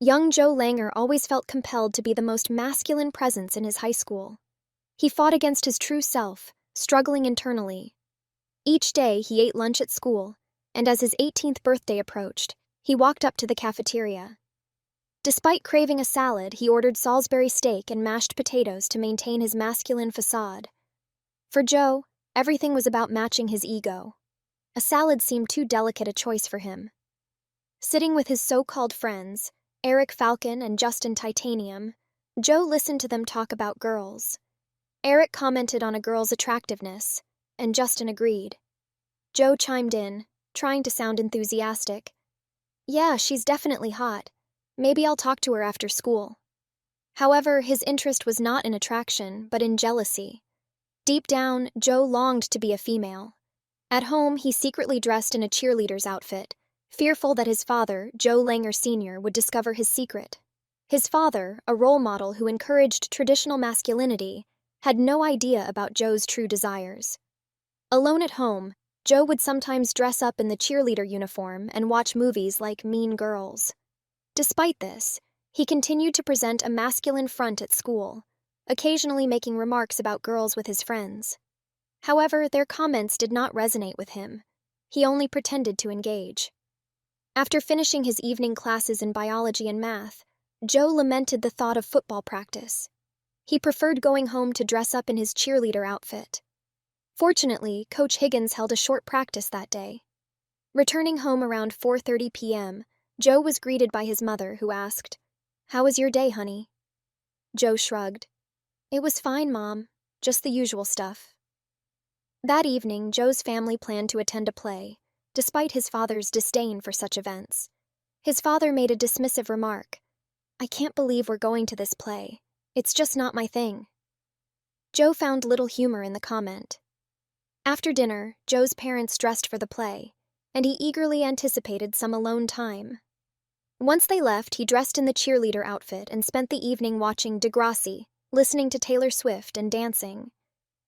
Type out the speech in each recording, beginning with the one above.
Young Joe Langer always felt compelled to be the most masculine presence in his high school. He fought against his true self, struggling internally. Each day he ate lunch at school, and as his 18th birthday approached, he walked up to the cafeteria. Despite craving a salad, he ordered Salisbury steak and mashed potatoes to maintain his masculine facade. For Joe, everything was about matching his ego. A salad seemed too delicate a choice for him. Sitting with his so-called friends, Eric Falcon and Justin Titanium, Joe listened to them talk about girls. Eric commented on a girl's attractiveness, and Justin agreed. Joe chimed in, trying to sound enthusiastic. "Yeah, she's definitely hot. Maybe I'll talk to her after school." However, his interest was not in attraction, but in jealousy. Deep down, Joe longed to be a female. At home, he secretly dressed in a cheerleader's outfit, fearful that his father, Joe Langer Sr., would discover his secret. His father, a role model who encouraged traditional masculinity, had no idea about Joe's true desires. Alone at home, Joe would sometimes dress up in the cheerleader uniform and watch movies like Mean Girls. Despite this, he continued to present a masculine front at school, occasionally making remarks about girls with his friends. However, their comments did not resonate with him. He only pretended to engage. After finishing his evening classes in biology and math, Joe lamented the thought of football practice. He preferred going home to dress up in his cheerleader outfit. Fortunately, Coach Higgins held a short practice that day. Returning home around 4:30 p.m., Joe was greeted by his mother, who asked, "How was your day, honey?" Joe shrugged. "It was fine, Mom. Just the usual stuff." That evening, Joe's family planned to attend a play, despite his father's disdain for such events. His father made a dismissive remark. "I can't believe we're going to this play. It's just not my thing." Joe found little humor in the comment. After dinner, Joe's parents dressed for the play, and he eagerly anticipated some alone time. Once they left, he dressed in the cheerleader outfit and spent the evening watching Degrassi, listening to Taylor Swift and dancing.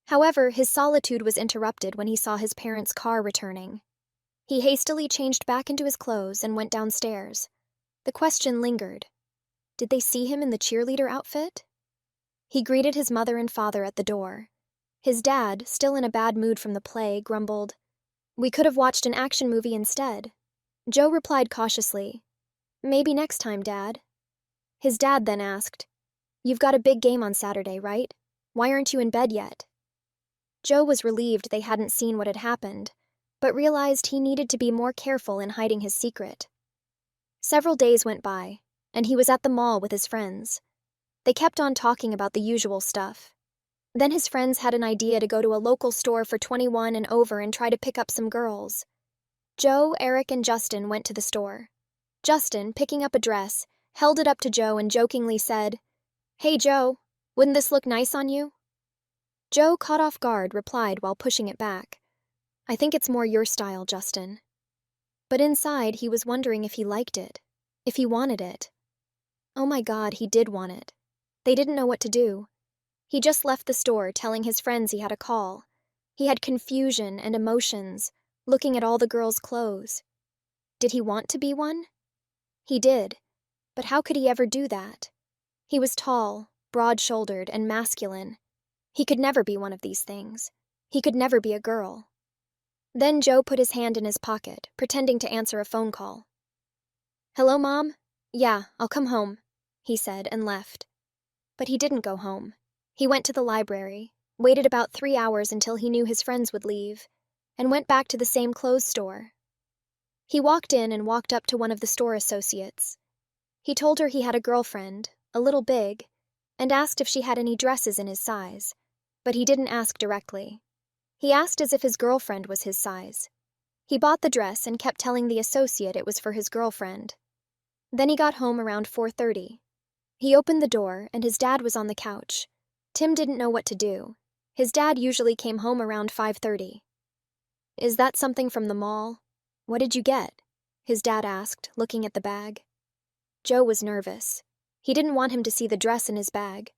However, his solitude was interrupted when he saw his parents' car returning. He hastily changed back into his clothes and went downstairs. The question lingered. Did they see him in the cheerleader outfit? He greeted his mother and father at the door. His dad, still in a bad mood from the play, grumbled, "We could have watched an action movie instead." Joe replied cautiously, "Maybe next time, Dad." His dad then asked, "You've got a big game on Saturday, right? Why aren't you in bed yet?" Joe was relieved they hadn't seen what had happened, but realized he needed to be more careful in hiding his secret. Several days went by, and he was at the mall with his friends. They kept on talking about the usual stuff. Then his friends had an idea to go to a local store for 21 and over and try to pick up some girls. Joe, Eric, and Justin went to the store. Justin, picking up a dress, held it up to Joe and jokingly said, "Hey Joe, wouldn't this look nice on you?" Joe, caught off guard, replied while pushing it back, "I think it's more your style, Justin." But inside, he was wondering if he liked it, if he wanted it. Oh my God, he did want it. They didn't know what to do. He just left the store, telling his friends he had a call. He had confusion and emotions, looking at all the girls' clothes. Did he want to be one? He did, but how could he ever do that? He was tall, broad-shouldered, and masculine. He could never be one of these things. He could never be a girl. Then Joe put his hand in his pocket, pretending to answer a phone call. "Hello, Mom? Yeah, I'll come home," he said and left. But he didn't go home. He went to the library, waited about 3 hours until he knew his friends would leave, and went back to the same clothes store. He walked in and walked up to one of the store associates. He told her he had a girlfriend, a little big, and asked if she had any dresses in his size, but he didn't ask directly. He asked as if his girlfriend was his size. He bought the dress and kept telling the associate it was for his girlfriend. Then he got home around 4:30. He opened the door, and his dad was on the couch. Tim didn't know what to do. His dad usually came home around 5:30. "Is that something from the mall? What did you get?" his dad asked, looking at the bag. Joe was nervous. He didn't want him to see the dress in his bag.